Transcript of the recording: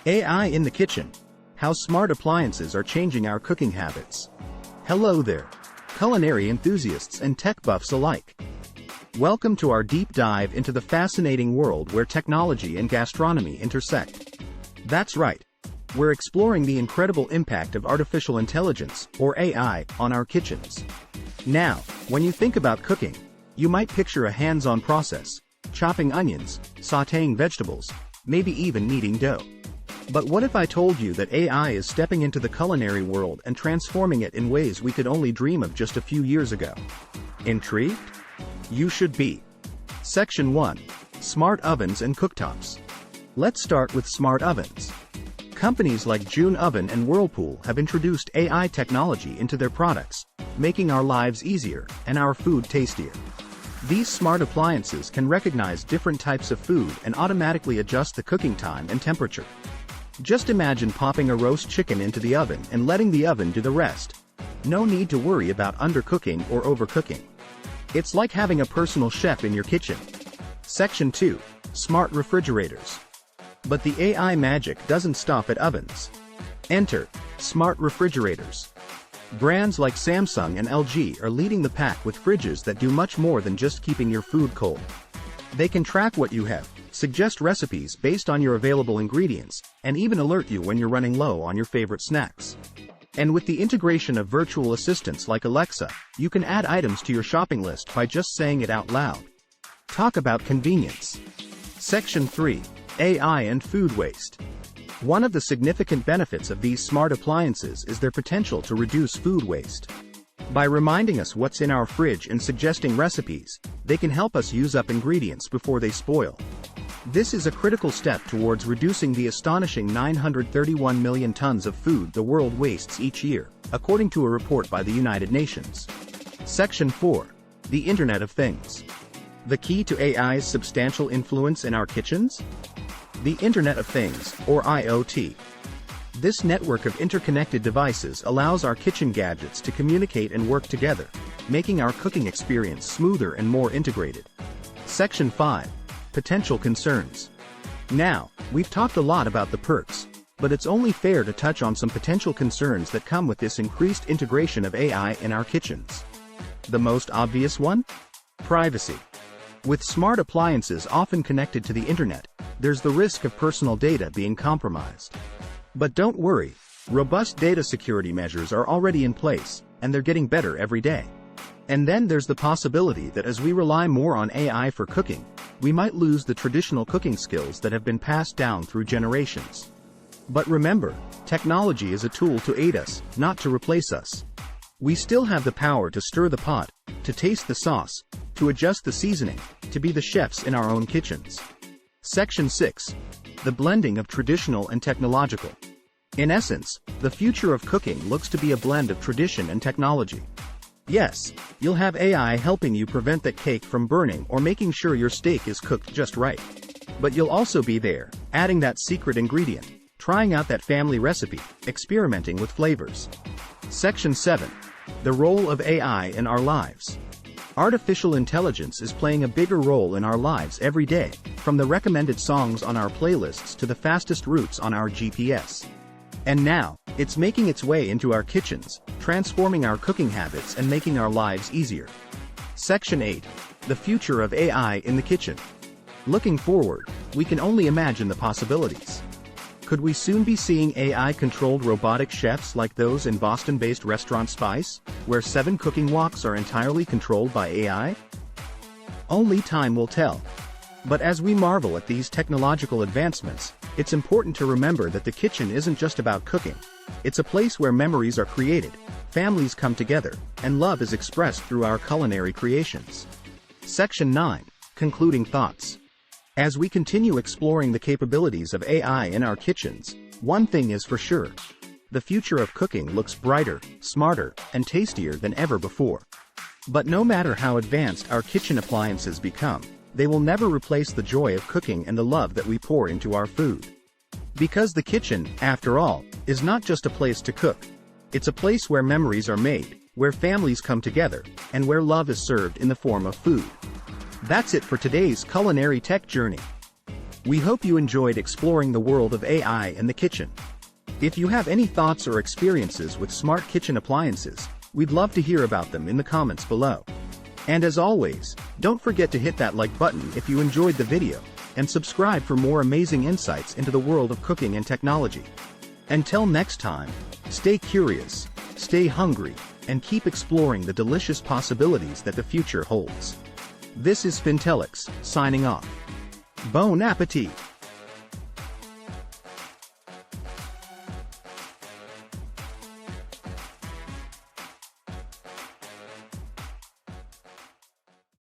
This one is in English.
AI in the kitchen. How smart appliances are changing our cooking habits. Hello there, culinary enthusiasts and tech buffs alike. Welcome to our deep dive into the fascinating world where technology and gastronomy intersect. That's right. We're exploring the incredible impact of artificial intelligence, or AI, on our kitchens. Now, when you think about cooking, you might picture a hands-on process, chopping onions, sautéing vegetables, maybe even kneading dough. But what if I told you that AI is stepping into the culinary world and transforming it in ways we could only dream of just a few years ago? Intrigued? You should be. Section 1. Smart Ovens and Cooktops. Let's start with smart ovens. Companies like June Oven and Whirlpool have introduced AI technology into their products, making our lives easier and our food tastier. These smart appliances can recognize different types of food and automatically adjust the cooking time and temperature. Just imagine popping a roast chicken into the oven and letting the oven do the rest. No need to worry about undercooking or overcooking. It's like having a personal chef in your kitchen. Section 2. Smart Refrigerators. But the AI magic doesn't stop at ovens. Enter smart refrigerators. Brands like Samsung and LG are leading the pack with fridges that do much more than just keeping your food cold. They can track what you have, suggest recipes based on your available ingredients, and even alert you when you're running low on your favorite snacks. And with the integration of virtual assistants like Alexa, you can add items to your shopping list by just saying it out loud. Talk about convenience. Section 3. AI and food waste. One of the significant benefits of these smart appliances is their potential to reduce food waste. By reminding us what's in our fridge and suggesting recipes, they can help us use up ingredients before they spoil. This is a critical step towards reducing the astonishing 931 million tons of food the world wastes each year, according to a report by the United Nations. Section 4. The Internet of Things. The key to AI's substantial influence in our kitchens? The Internet of Things, or IoT. This network of interconnected devices allows our kitchen gadgets to communicate and work together, making our cooking experience smoother and more integrated. Section 5. Potential concerns. Now, we've talked a lot about the perks, but it's only fair to touch on some potential concerns that come with this increased integration of AI in our kitchens. The most obvious one? Privacy. With smart appliances often connected to the internet, there's the risk of personal data being compromised. But don't worry, robust data security measures are already in place, and they're getting better every day. And then there's the possibility that as we rely more on AI for cooking, we might lose the traditional cooking skills that have been passed down through generations. But remember, technology is a tool to aid us, not to replace us. We still have the power to stir the pot, to taste the sauce, to adjust the seasoning, to be the chefs in our own kitchens. Section 6. The blending of traditional and technological. In essence, the future of cooking looks to be a blend of tradition and technology. Yes, you'll have AI helping you prevent that cake from burning or making sure your steak is cooked just right. But you'll also be there, adding that secret ingredient, trying out that family recipe, experimenting with flavors. Section 7. The role of AI in our lives. Artificial intelligence is playing a bigger role in our lives every day, from the recommended songs on our playlists to the fastest routes on our GPS. And now, it's making its way into our kitchens, transforming our cooking habits and making our lives easier. Section 8. The future of AI in the kitchen. Looking forward, we can only imagine the possibilities. Could we soon be seeing AI-controlled robotic chefs like those in Boston-based restaurant Spice, where 7 cooking woks are entirely controlled by AI? Only time will tell. But as we marvel at these technological advancements, it's important to remember that the kitchen isn't just about cooking. It's a place where memories are created, families come together, and love is expressed through our culinary creations. Section 9. Concluding thoughts. As we continue exploring the capabilities of AI in our kitchens, one thing is for sure. The future of cooking looks brighter, smarter, and tastier than ever before. But no matter how advanced our kitchen appliances become, they will never replace the joy of cooking and the love that we pour into our food. Because the kitchen, after all, is not just a place to cook. It's a place where memories are made, where families come together, and where love is served in the form of food. That's it for today's culinary tech journey. We hope you enjoyed exploring the world of AI in the kitchen. If you have any thoughts or experiences with smart kitchen appliances, we'd love to hear about them in the comments below. And as always, don't forget to hit that like button if you enjoyed the video, and subscribe for more amazing insights into the world of cooking and technology. Until next time, stay curious, stay hungry, and keep exploring the delicious possibilities that the future holds. This is Fintelix, signing off. Bon appetit!